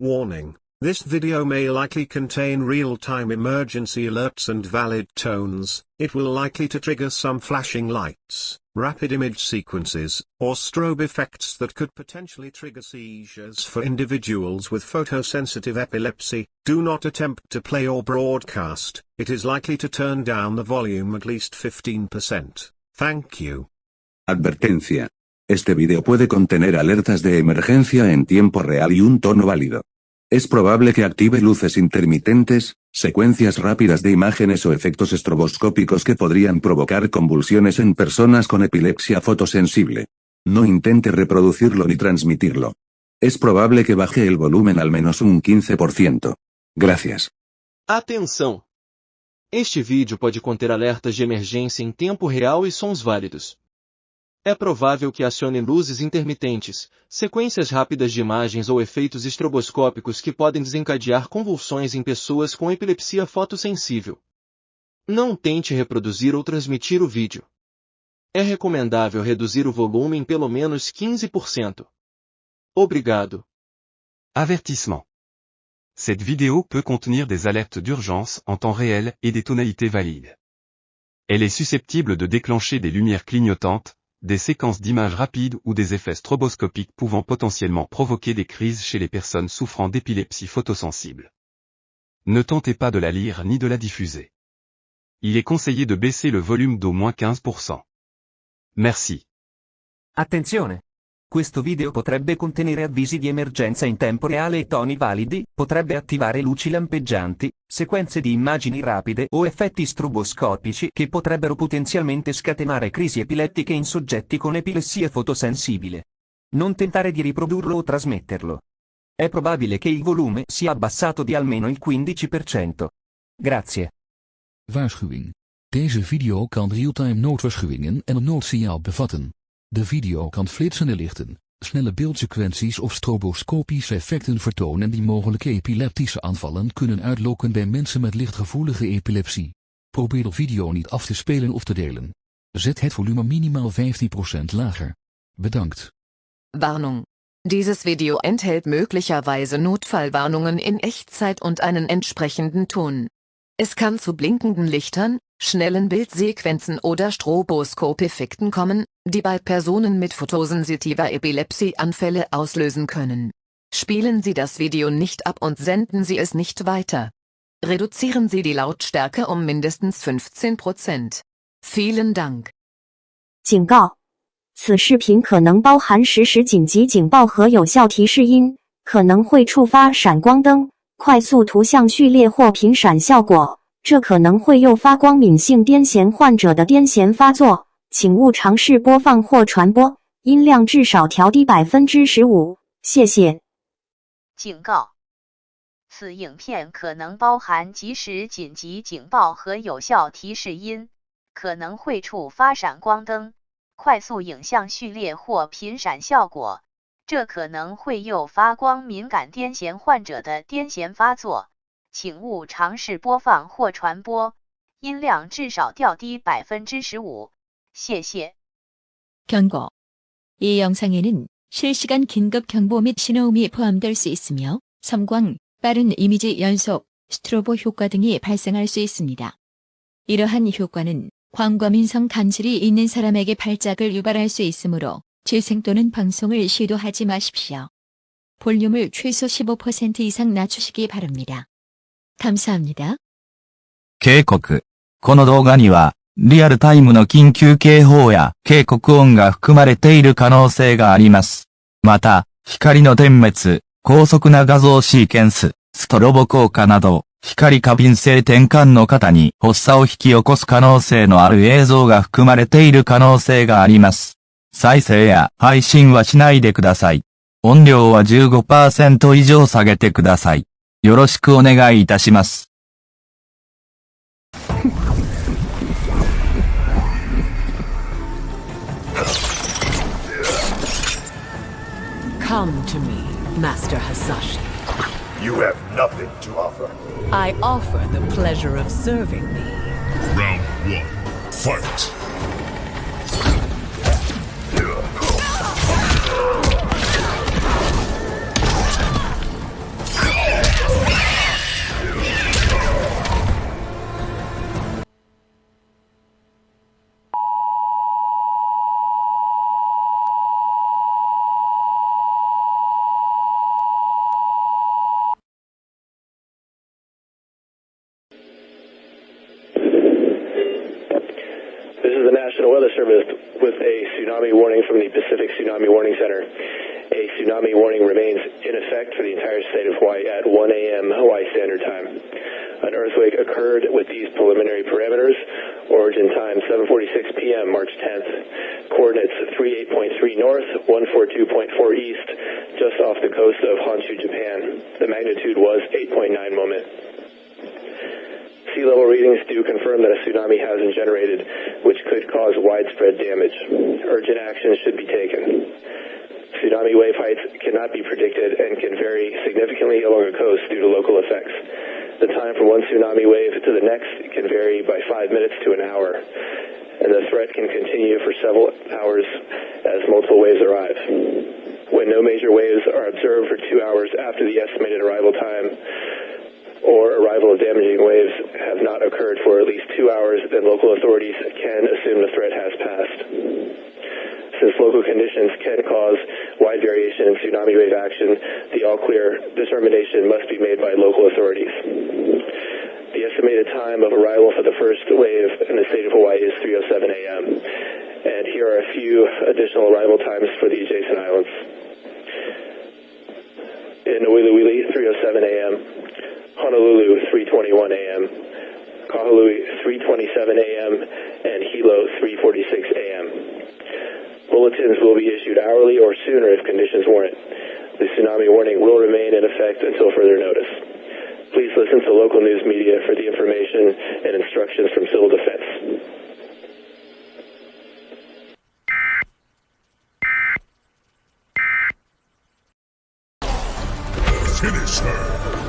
Warning. This video may likely contain real-time emergency alerts and valid tones. It will likely to trigger some flashing lights, rapid image sequences, or strobe effects that could potentially trigger seizures for individuals with photosensitive epilepsy. Do not attempt to play or broadcast. It is likely to turn down the volume at least 15%. Thank you. Advertencia. Este video puede contener alertas de emergencia en tiempo real y un tono válido. Es probable que active luces intermitentes, secuencias rápidas de imágenes o efectos estroboscópicos que podrían provocar convulsiones en personas con epilepsia fotosensible. No intente reproducirlo ni transmitirlo. Es probable que baje el volumen al menos un 15%. Gracias. Atenção! Este vídeo pode conter alertas de emergência em tempo real e sons válidos. É provável que acione luzes intermitentes, sequências rápidas de imagens ou efeitos estroboscópicos que podem desencadear convulsões em pessoas com epilepsia fotossensível. Não tente reproduzir ou transmitir o vídeo. É recomendável reduzir o volume em pelo menos 15%. Obrigado. Avertissement. Cette vidéo peut contenir des alertes d'urgence en temps réel et des tonalités valides. Elle est susceptible de déclencher des lumières clignotantes, des séquences d'images rapides ou des effets stroboscopiques pouvant potentiellement provoquer des crises chez les personnes souffrant d'épilepsie photosensible. Ne tentez pas de la lire ni de la diffuser. Il est conseillé de baisser le volume d'au moins 15%. Merci. Attenzione! Questo video potrebbe contenere avvisi di emergenza in tempo reale e toni validi, potrebbe attivare luci lampeggianti, sequenze di immagini rapide o effetti stroboscopici che potrebbero potenzialmente scatenare crisi epilettiche in soggetti con epilessia fotosensibile. Non tentare di riprodurlo o trasmetterlo. È probabile che il volume sia abbassato di almeno il 15%. Grazie. Waarschuwing. Deze video kan real-time noodwaarschuwingen en een noodsignaal bevatten. De video kan flitsende lichten, snelle beeldsequenties of stroboscopische effecten vertonen die mogelijke epileptische aanvallen kunnen uitlokken bij mensen met lichtgevoelige epilepsie. Probeer de video niet af te spelen of te delen. Zet het volume minimaal 15% lager. Bedankt. Warnung. Dieses Video enthält möglicherweise Notfallwarnungen in Echtzeit und einen entsprechenden Ton. Es kann zu blinkenden Lichtern, schnellen Bildsequenzen oder Stroboskopeffekten kommen, die bei Personen mit photosensitiver Epilepsie Anfälle auslösen können. Spielen Sie das Video nicht ab und senden Sie es nicht weiter. Reduzieren Sie die Lautstärke um mindestens 15%. Vielen Dank. 警告：此视频可能包含实时紧急警报和有效提示音，可能会触发闪光灯、快速图像序列或频闪效果，这可能会诱发光敏性癫痫患者的癫痫发作。请勿尝试播放或传播，音量至少调低 15%， 谢谢。警告：此影片可能包含即时紧急警报和有效提示音，可能会触发闪光灯、快速影像序列或频闪效果，这可能会诱发光敏感癫痫患者的癫痫发作。请勿尝试播放或传播，音量至少调低 15%。谢谢. 경고. 이 영상에는 실시간 긴급 경보 및 신호음이 포함될 수 있으며 섬광, 빠른 이미지 연속, 스트로보 효과 등이 발생할 수 있습니다. 이러한 효과는 광과민성 간질이 있는 사람에게 발작을 유발할 수 있으므로 재생 또는 방송을 시도하지 마십시오. 볼륨을 최소 15% 이상 낮추시기 바랍니다. 감사합니다. 警告。この動画にはリアルタイムの緊急警報や警告音が含まれている可能性があります。また、光の点滅、高速な画像シーケンス、ストロボ効果など、光過敏性転換の方に発作を引き起こす可能性のある映像が含まれている可能性があります。再生や配信はしないでください。音量は 15% 以上下げてください。よろしくお願いいたします。Come to me, Master Hasashi. You have nothing to offer. I offer the pleasure of serving me. Round 1. Fight! National Weather Service with a tsunami warning from the Pacific Tsunami Warning Center. A tsunami warning remains in effect for the entire state of Hawaii at 1 a.m. Hawaii Standard Time. An earthquake occurred with these preliminary parameters. Origin time 7:46 p.m. March 10th. Coordinates 38.3 north, 142.4 east, just off the coast of Honshu, Japan. The magnitude was 8.9 moment. Sea level readings do confirm that a tsunami has been generated, which could cause widespread damage. Urgent action should be taken. Tsunami wave heights cannot be predicted and can vary significantly along a coast due to local effects. The time from one tsunami wave to the next can vary by 5 minutes to an hour, and the threat can continue for several hours as multiple waves arrive. When no major waves are observed for 2 hours after the estimated arrival time, or arrival of damaging waves have not occurred for at least 2 hours, then local authorities can assume the threat has passed. Since local conditions can cause wide variation in tsunami wave action, the all-clear determination must be made by local authorities. The estimated time of arrival for the first wave in the state of Hawaii is 3:07 a.m. And here are a few additional arrival times for the adjacent islands. In Wiliwili, 3:07 a.m. Honolulu, 3:21 a.m. Kahului, 3:27 a.m. and Hilo, 3:46 a.m. Bulletins will be issued hourly or sooner if conditions warrant. The tsunami warning will remain in effect until further notice. Please listen to local news media for the information and instructions from Civil Defense. Finish her.